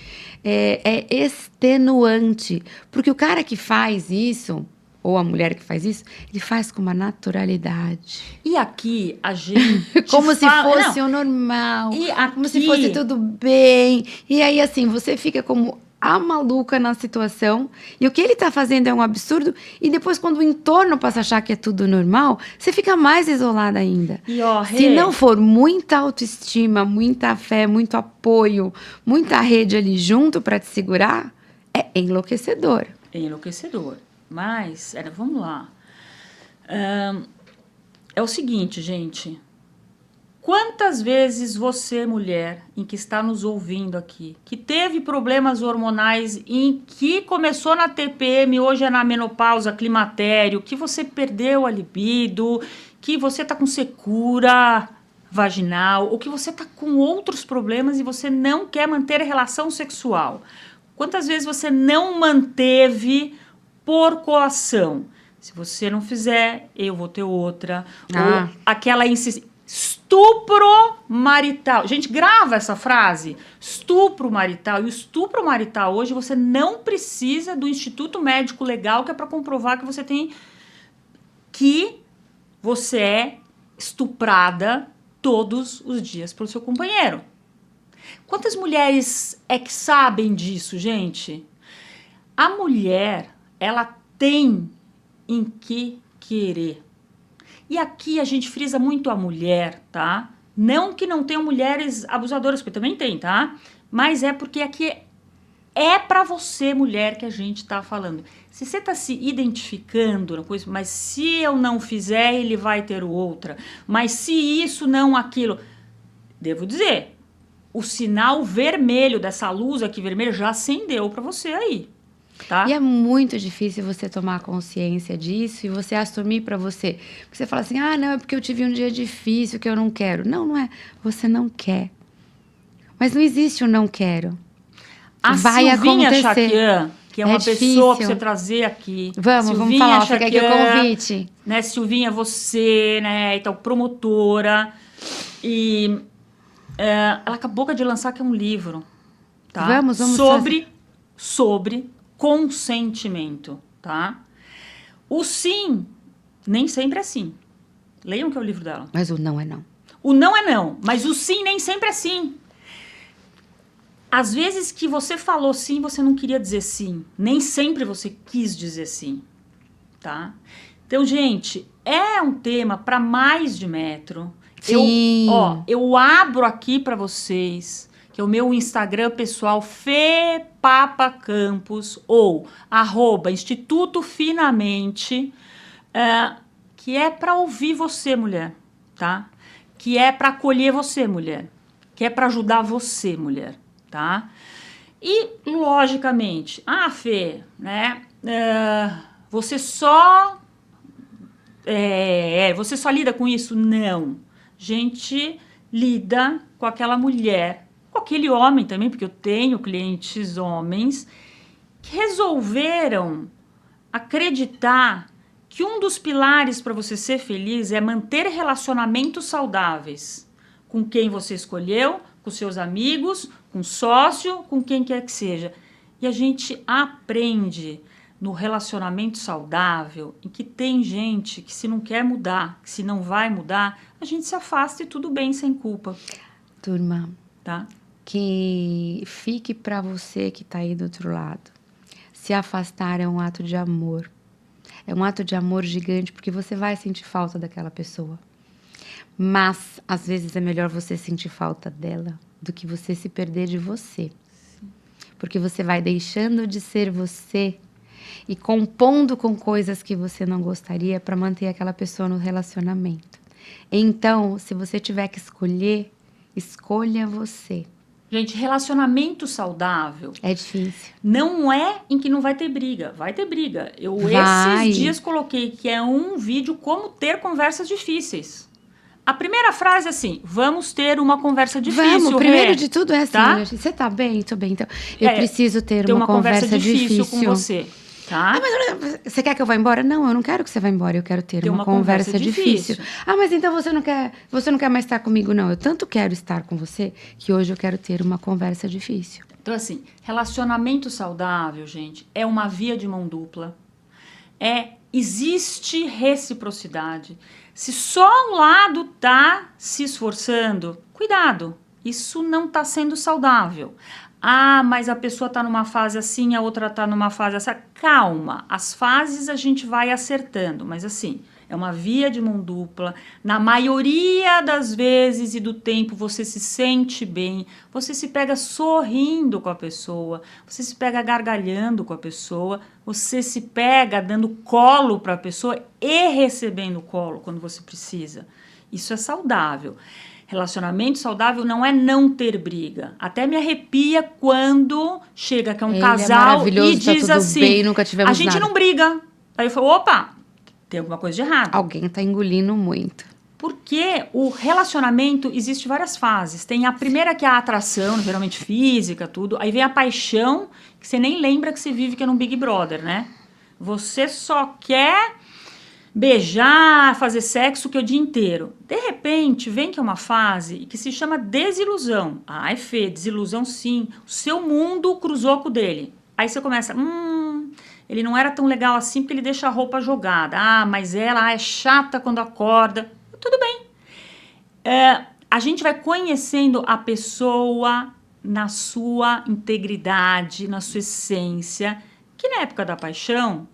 é extenuante, porque o cara que faz isso, ou a mulher que faz isso, ele faz com uma naturalidade. e aqui a gente Como se fala, fosse o normal, e aqui, como se fosse tudo bem. E aí, assim, você fica como a maluca na situação, e o que ele tá fazendo é um absurdo, e depois, quando o entorno passa a achar que é tudo normal, você fica mais isolada ainda. E ó, Se não for muita autoestima, muita fé, muito apoio, muita rede ali junto para te segurar, é enlouquecedor. é enlouquecedor. Mas, vamos lá. É o seguinte, gente. Quantas vezes você, mulher, em que está nos ouvindo aqui, que teve problemas hormonais, em que começou na TPM, hoje é na menopausa, climatério, que você perdeu a libido, que você está com secura vaginal, ou que você está com outros problemas e você não quer manter a relação sexual? Quantas vezes você não manteve por coação? Se você não fizer, eu vou ter outra. Ou aquela insistência. Estupro marital. Gente, grava essa frase. Estupro marital. E o estupro marital hoje você não precisa do Instituto Médico Legal, que é para comprovar que você é estuprada todos os dias pelo seu companheiro. Quantas mulheres é que sabem disso, gente? A mulher, ela tem em que querer. E aqui a gente frisa muito a mulher, tá? Não que não tenham mulheres abusadoras, porque também tem, tá? Mas é porque aqui é pra você, mulher, que a gente tá falando. Se você tá se identificando na coisa, mas se eu não fizer, ele vai ter outra. Mas se isso, não aquilo. Devo dizer, o sinal vermelho dessa luz aqui vermelha já acendeu pra você aí. Tá? E é muito difícil você tomar consciência disso e você assumir para você. Porque você fala assim, não, é porque eu tive um dia difícil que eu não quero. Não, não é. Você não quer. Mas não existe o não quero. A vai Silvinha acontecer. Chaquian, que é uma difícil. pessoa para você trazer aqui. Vamos falar, fica aqui o convite. Né, Silvinha, você, né, então, promotora. E ela acabou de lançar que é um livro, tá? Vamos sobre consentimento, tá? O sim, nem sempre é sim. Leiam que é o livro dela. Mas o não é não. O não é não, mas o sim nem sempre é sim. Às vezes que você falou sim, você não queria dizer sim. Nem sempre você quis dizer sim, tá? Então, gente, é um tema para mais de metro. Sim. Eu abro aqui para vocês, que é o meu Instagram pessoal, FePapaCampos, ou @Instituto Finamente, que é para ouvir você, mulher, tá? Que é para acolher você, mulher. Que é para ajudar você, mulher, tá? E, logicamente, Fê, né? Você só lida com isso? Não. A gente lida com aquela mulher, com aquele homem também, porque eu tenho clientes homens, que resolveram acreditar que um dos pilares para você ser feliz é manter relacionamentos saudáveis com quem você escolheu, com seus amigos, com sócio, com quem quer que seja. E a gente aprende no relacionamento saudável, em que tem gente que se não quer mudar, que se não vai mudar, a gente se afasta e tudo bem, sem culpa. Turma, tá? Que fique para você que tá aí do outro lado. Se afastar é um ato de amor. É um ato de amor gigante, porque você vai sentir falta daquela pessoa. Mas, às vezes, é melhor você sentir falta dela do que você se perder de você. Sim. Porque você vai deixando de ser você e compondo com coisas que você não gostaria para manter aquela pessoa no relacionamento. Então, se você tiver que escolher, escolha você. Gente, relacionamento saudável... É difícil. Não é em que não vai ter briga. Vai ter briga. Esses dias coloquei que é um vídeo como ter conversas difíceis. A primeira frase é assim, vamos ter uma conversa difícil. Vamos, primeiro de tudo é assim, tá? Você tá bem? Tô bem. Então, eu preciso ter uma conversa difícil com você. Tá? Mas você quer que eu vá embora? Não, eu não quero que você vá embora, eu quero ter uma conversa difícil. Mas então você não quer mais estar comigo, não. Eu tanto quero estar com você que hoje eu quero ter uma conversa difícil. Então, assim, relacionamento saudável, gente, é uma via de mão dupla. Existe reciprocidade. Se só um lado tá se esforçando, cuidado, isso não tá sendo saudável. Mas a pessoa tá numa fase assim, a outra tá numa fase assim. Calma, as fases a gente vai acertando, mas assim, é uma via de mão dupla. Na maioria das vezes e do tempo você se sente bem, você se pega sorrindo com a pessoa, você se pega gargalhando com a pessoa, você se pega dando colo para a pessoa e recebendo colo quando você precisa. Isso é saudável. Relacionamento saudável não é não ter briga. Até me arrepia quando chega que é um casal e diz assim, bem, nunca tivemos a gente nada. não briga. Aí eu falo, opa, tem alguma coisa de errado. Alguém tá engolindo muito. Porque o relacionamento existe várias fases. Tem a primeira que é a atração, geralmente física, tudo. Aí vem a paixão, que você nem lembra que você vive, que é num Big Brother, né? Você só quer beijar, fazer sexo que é o dia inteiro. De repente, vem que é uma fase que se chama desilusão. Fê, desilusão sim. O seu mundo cruzou com o dele. Aí você começa, ele não era tão legal assim porque ele deixa a roupa jogada. Mas ela é chata quando acorda. Tudo bem. A gente vai conhecendo a pessoa na sua integridade, na sua essência, que na época da paixão,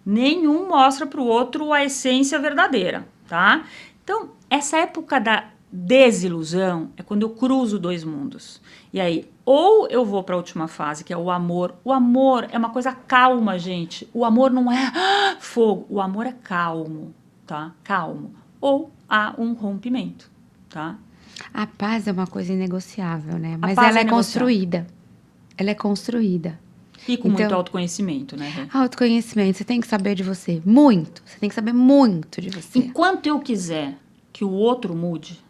nenhum mostra para o outro a essência verdadeira, tá? Então, essa época da desilusão é quando eu cruzo dois mundos. E aí, ou eu vou para a última fase, que é o amor. O amor é uma coisa calma, gente. O amor não é fogo. O amor é calmo, tá? Calmo. Ou há um rompimento, tá? A paz é uma coisa inegociável, né? Mas ela é construída. Ela é construída. E com muito autoconhecimento, né? Autoconhecimento. Você tem que saber de você. Muito. Você tem que saber muito de você. Enquanto eu quiser que o outro mude,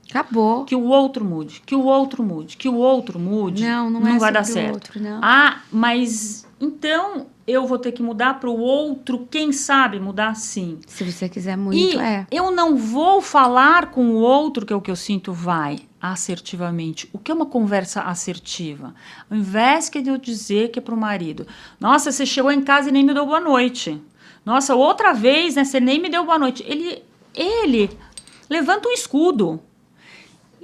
Acabou. Que o outro mude, que o outro mude, que o outro mude. Não é vai dar sobre o certo. outro, não. Ah, mas então eu vou ter que mudar para o outro, quem sabe mudar sim. Se você quiser muito, eu não vou falar com o outro, que é o que eu sinto, assertivamente. O que é uma conversa assertiva? Ao invés de eu dizer que é para o marido, nossa, você chegou em casa e nem me deu boa noite. Nossa, outra vez, né, você nem me deu boa noite. Ele levanta um escudo.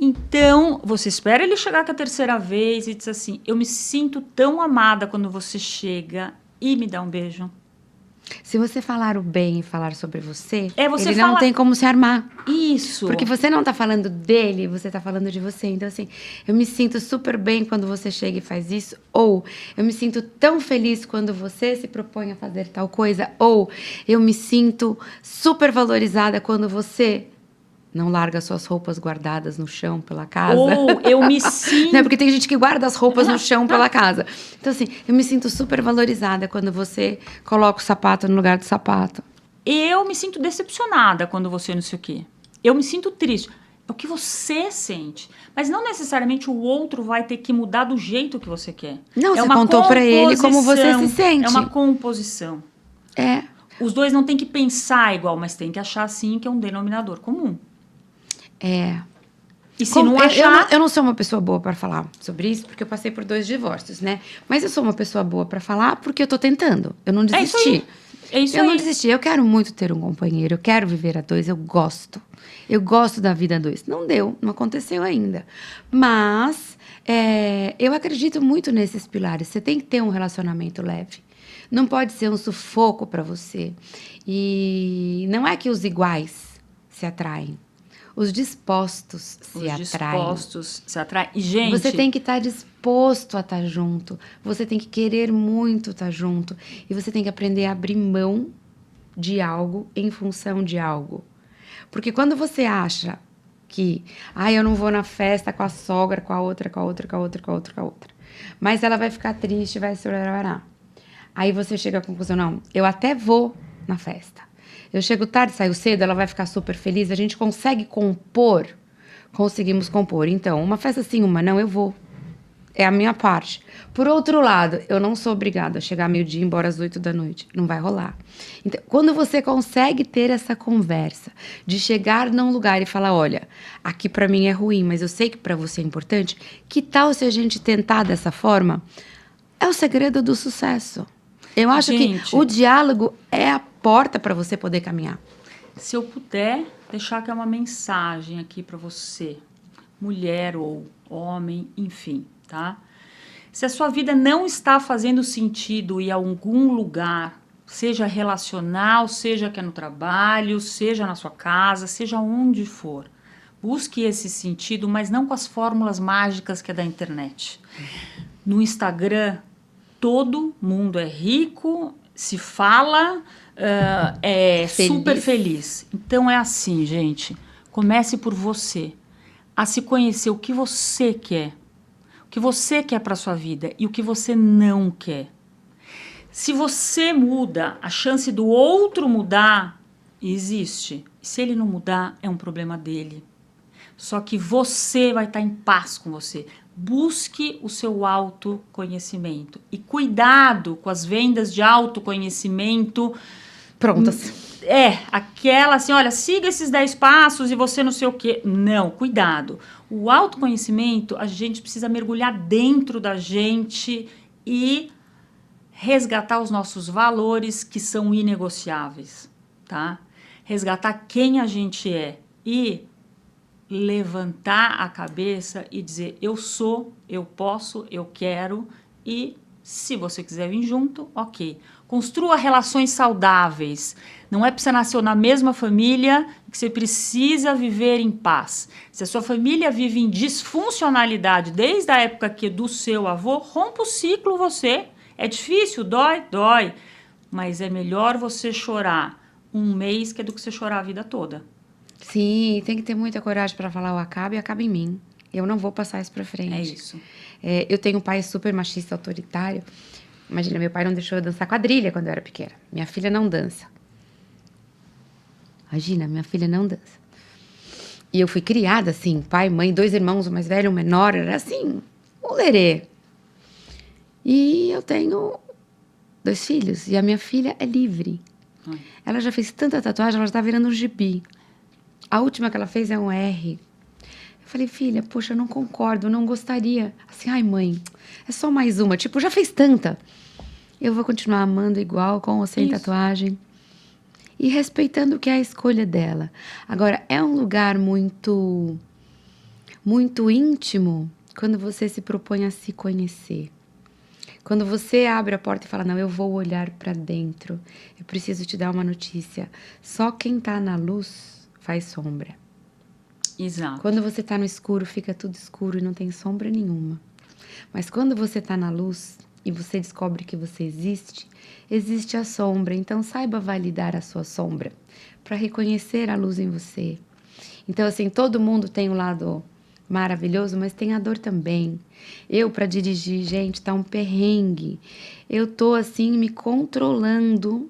Então, você espera ele chegar com a terceira vez e diz assim, eu me sinto tão amada quando você chega e me dá um beijo. Se você falar o bem e falar sobre você, você ele não tem como se armar. Isso. Porque você não tá falando dele, você tá falando de você. Então, assim, eu me sinto super bem quando você chega e faz isso. Ou, eu me sinto tão feliz quando você se propõe a fazer tal coisa. Ou, eu me sinto super valorizada quando você não larga suas roupas guardadas no chão pela casa. Ou eu me sinto... Né? Porque tem gente que guarda as roupas no chão pela casa. Então, assim, eu me sinto super valorizada quando você coloca o sapato no lugar do sapato. Eu me sinto decepcionada quando você não sei o quê. Eu me sinto triste. É o que você sente. Mas não necessariamente o outro vai ter que mudar do jeito que você quer. Não, você contou pra ele como você se sente. É uma composição. É. Os dois não tem que pensar igual, mas tem que achar, sim, que é um denominador comum. E se não achar... Eu não sou uma pessoa boa para falar sobre isso, porque eu passei por 2 divórcios, né? Mas eu sou uma pessoa boa para falar porque eu tô tentando. Eu não desisti. Eu não desisti. Eu quero muito ter um companheiro, eu quero viver a 2, eu gosto. Eu gosto da vida a 2. Não deu, não aconteceu ainda. Mas eu acredito muito nesses pilares. Você tem que ter um relacionamento leve. Não pode ser um sufoco para você. E não é que os iguais se atraem. Os dispostos se atraem. E, gente... Você tem que estar disposto a estar junto. Você tem que querer muito estar junto. E você tem que aprender a abrir mão de algo em função de algo. Porque quando você acha que... eu não vou na festa com a sogra, com a outra. Mas ela vai ficar triste, vai se olhar. Aí você chega à conclusão, não, eu até vou na festa. Eu chego tarde, saio cedo, ela vai ficar super feliz. A gente consegue compor. Conseguimos compor. Então, uma festa sim, uma não, eu vou. É a minha parte. Por outro lado, eu não sou obrigada a chegar meio-dia e ir embora às 8 da noite. Não vai rolar. Então, quando você consegue ter essa conversa, de chegar num lugar e falar, olha, aqui pra mim é ruim, mas eu sei que pra você é importante, que tal se a gente tentar dessa forma? É o segredo do sucesso. Eu acho que o diálogo é a porta para você poder caminhar. Se eu puder deixar aqui uma mensagem aqui para você, mulher ou homem, enfim, tá? Se a sua vida não está fazendo sentido ir a algum lugar, seja relacional, seja que é no trabalho, seja na sua casa, seja onde for, busque esse sentido, mas não com as fórmulas mágicas que é da internet. No Instagram, todo mundo é rico, se fala, é super feliz. Então é assim, gente. Comece por você. A se conhecer o que você quer. O que você quer para sua vida e o que você não quer. Se você muda, a chance do outro mudar existe. Se ele não mudar, é um problema dele. Só que você vai estar em paz com você. Busque o seu autoconhecimento. E cuidado com as vendas de autoconhecimento. Prontas. Aquela assim, olha, siga esses 10 passos e você não sei o quê. Não, cuidado. O autoconhecimento, a gente precisa mergulhar dentro da gente e resgatar os nossos valores que são inegociáveis, tá? Resgatar quem a gente é e levantar a cabeça e dizer, eu sou, eu posso, eu quero, e se você quiser vir junto, ok. Construa relações saudáveis. Não é porque você nasceu na mesma família que você precisa viver em paz. Se a sua família vive em disfuncionalidade desde a época que do seu avô, rompa o ciclo você. É difícil, dói, mas é melhor você chorar um mês que do que você chorar a vida toda. Sim, tem que ter muita coragem para falar o acaba e acaba em mim. Eu não vou passar isso para frente. É isso. Eu tenho um pai super machista, autoritário. Imagina, meu pai não deixou eu dançar quadrilha quando eu era pequena. Minha filha não dança. Imagina, minha filha não dança. E eu fui criada assim, pai, mãe, 2 irmãos, o mais velho, o menor, era assim, um lerê. E eu tenho 2 filhos, e a minha filha é livre. Ela já fez tanta tatuagem, ela já tá virando um gibi. A última que ela fez é um R. Eu falei, filha, poxa, eu não concordo, eu não gostaria. Assim, ai, mãe, é só mais uma. Tipo, já fez tanta. Eu vou continuar amando igual, com ou sem tatuagem. E respeitando o que é a escolha dela. Agora, é um lugar muito, muito íntimo quando você se propõe a se conhecer. Quando você abre a porta e fala, não, eu vou olhar para dentro. Eu preciso te dar uma notícia. Só quem tá na luz faz sombra. Exato. Quando você tá no escuro, fica tudo escuro e não tem sombra nenhuma. Mas quando você tá na luz e você descobre que você existe, existe a sombra. Então, saiba validar a sua sombra para reconhecer a luz em você. Então, assim, todo mundo tem um lado maravilhoso, mas tem a dor também. Eu, para dirigir, gente, tá um perrengue. Eu tô, assim, me controlando.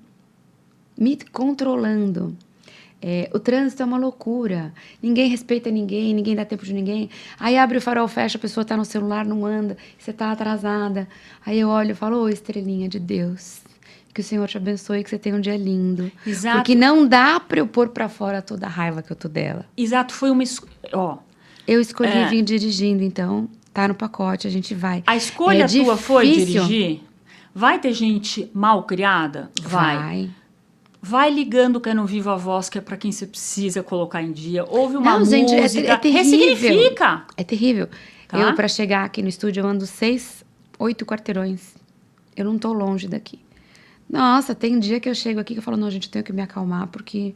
O trânsito é uma loucura. Ninguém respeita ninguém, ninguém dá tempo de ninguém. Aí abre o farol, fecha, a pessoa tá no celular, não anda, você tá atrasada. Aí eu olho e falo, ô, estrelinha de Deus, que o Senhor te abençoe, que você tenha um dia lindo. Exato. Porque não dá pra eu pôr pra fora toda a raiva que eu tô dela. Exato, foi uma... Eu escolhi vir dirigindo, então tá no pacote, a gente vai. A escolha tua difícil. foi dirigir? Vai ter gente mal criada? Vai ligando que é no Viva Voz, que é para quem você precisa colocar em dia. Ouve uma música, gente, é terrível. ressignifica. É terrível. Tá? Eu, para chegar aqui no estúdio, eu ando 6, 8 quarteirões. Eu não tô longe daqui. Nossa, tem um dia que eu chego aqui que eu falo, não, gente, eu tenho que me acalmar, porque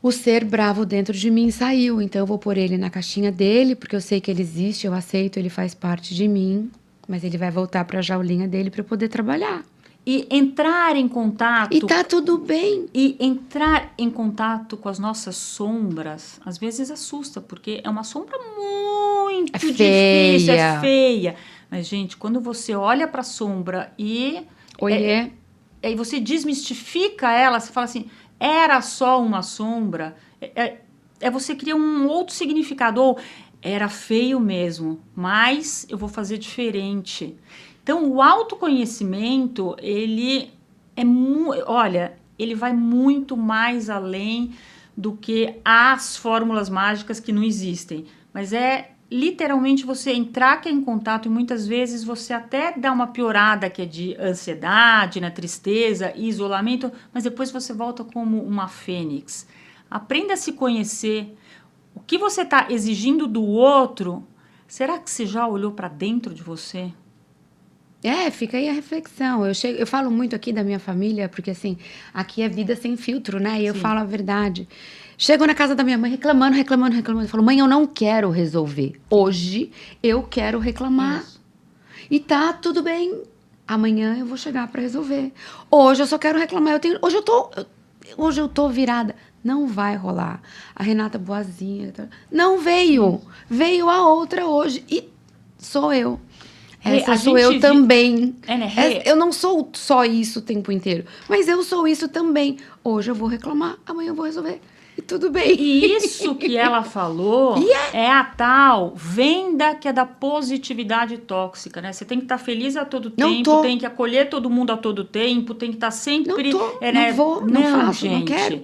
o ser bravo dentro de mim saiu. Então, eu vou pôr ele na caixinha dele, porque eu sei que ele existe, eu aceito, ele faz parte de mim. Mas ele vai voltar para a jaulinha dele para eu poder trabalhar. E entrar em contato... E tá tudo bem. E entrar em contato com as nossas sombras, às vezes assusta, porque é uma sombra muito difícil, é feia. Mas, gente, quando você olha para a sombra e... Aí você desmistifica ela, você fala assim, era só uma sombra. Você cria um outro significado, ou era feio mesmo, mas eu vou fazer diferente. Então, o autoconhecimento, ele vai muito mais além do que as fórmulas mágicas que não existem. Mas é literalmente você entrar em contato, e muitas vezes você até dá uma piorada que é de ansiedade, tristeza e isolamento, mas depois você volta como uma fênix. Aprenda a se conhecer. O que você está exigindo do outro, será que você já olhou para dentro de você? Fica aí a reflexão. Eu falo muito aqui da minha família, porque assim, aqui é vida sem filtro, né? E eu falo a verdade. Chego na casa da minha mãe reclamando. Eu falo, mãe, eu não quero resolver. Hoje eu quero reclamar. Isso. E tá tudo bem. Amanhã eu vou chegar para resolver. Hoje eu só quero reclamar. Hoje eu tô virada. Não vai rolar. A Renata boazinha. Não veio. Veio a outra hoje. E sou eu. Essa sou eu também. Eu não sou só isso o tempo inteiro. Mas eu sou isso também. Hoje eu vou reclamar, amanhã eu vou resolver. E tudo bem. E isso que ela falou é a tal venda que é da positividade tóxica, né? Você tem que estar feliz a todo tempo, tem que acolher todo mundo a todo tempo, tem que estar sempre... Não faço, gente, não quero.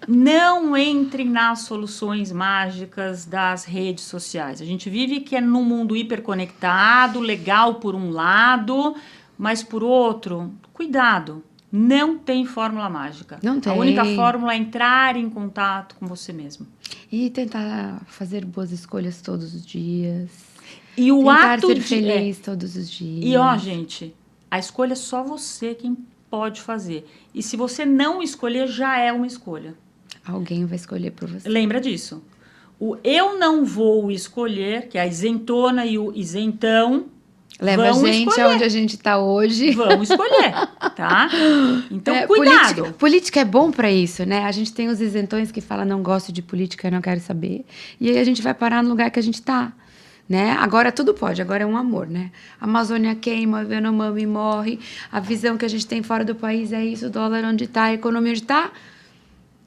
Não entre nas soluções mágicas das redes sociais. A gente vive que é num mundo hiperconectado, legal por um lado, mas por outro, cuidado. Não tem fórmula mágica. Não tem. A única fórmula é entrar em contato com você mesmo. E tentar fazer boas escolhas todos os dias. E o ato ser feliz todos os dias. E gente, a escolha é só você quem pode fazer. E se você não escolher, já é uma escolha. Alguém vai escolher por você. Lembra disso. O eu não vou escolher, que é a isentona e o isentão, leva a gente aonde a gente está hoje. Vamos escolher, tá? Então, cuidado. Política é bom para isso, né? A gente tem os isentões que falam, não gosto de política, não quero saber. E aí a gente vai parar no lugar que a gente está, né? Agora tudo pode, agora é um amor, né? A Amazônia queima, a Yanomami morre, a visão que a gente tem fora do país é isso, o dólar onde está, a economia onde está.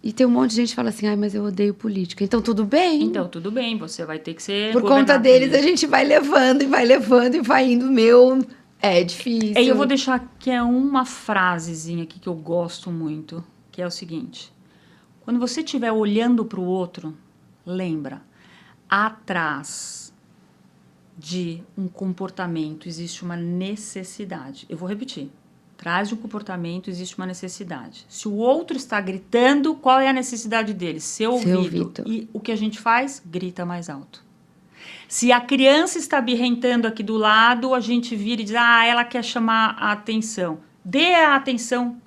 E tem um monte de gente que fala assim, ai, mas eu odeio política. Então, tudo bem. Então, tudo bem, você vai ter que ser Por conta deles, a gente vai levando e vai indo. É difícil. Eu vou deixar que é uma frasezinha aqui que eu gosto muito, que é o seguinte. Quando você estiver olhando para o outro, lembra, atrás de um comportamento existe uma necessidade. Eu vou repetir. Atrás de um comportamento existe uma necessidade. Se o outro está gritando, qual é a necessidade dele? Ser ouvido. E o que a gente faz? Grita mais alto. Se a criança está birrentando aqui do lado, a gente vira e diz, ela quer chamar a atenção. Dê a atenção.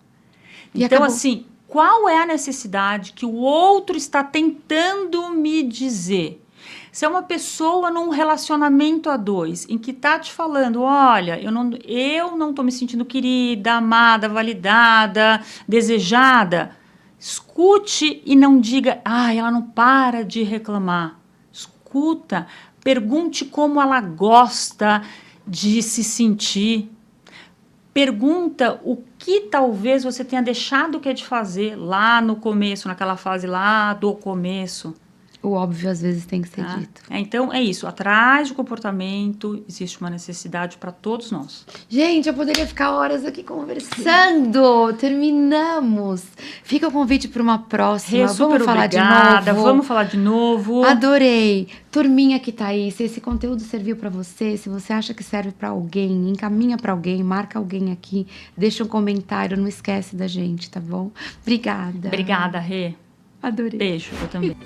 Então, assim, qual é a necessidade que o outro está tentando me dizer? Se é uma pessoa num relacionamento a dois, em que está te falando, olha, eu não estou me sentindo querida, amada, validada, desejada, escute e não diga, ela não para de reclamar. Escuta, pergunte como ela gosta de se sentir. Pergunta o que talvez você tenha deixado que é de fazer lá no começo, naquela fase lá do começo. O óbvio, às vezes, tem que ser dito. Então, é isso. Atrás do comportamento, existe uma necessidade para todos nós. Gente, eu poderia ficar horas aqui conversando. Terminamos. Fica o convite para uma próxima. Vamos falar de novo. Vamos falar de novo. Adorei. Turminha que tá aí, se esse conteúdo serviu para você, se você acha que serve para alguém, encaminha para alguém, marca alguém aqui, deixa um comentário, não esquece da gente, tá bom? Obrigada. Obrigada, Rê. Adorei. Beijo, eu também.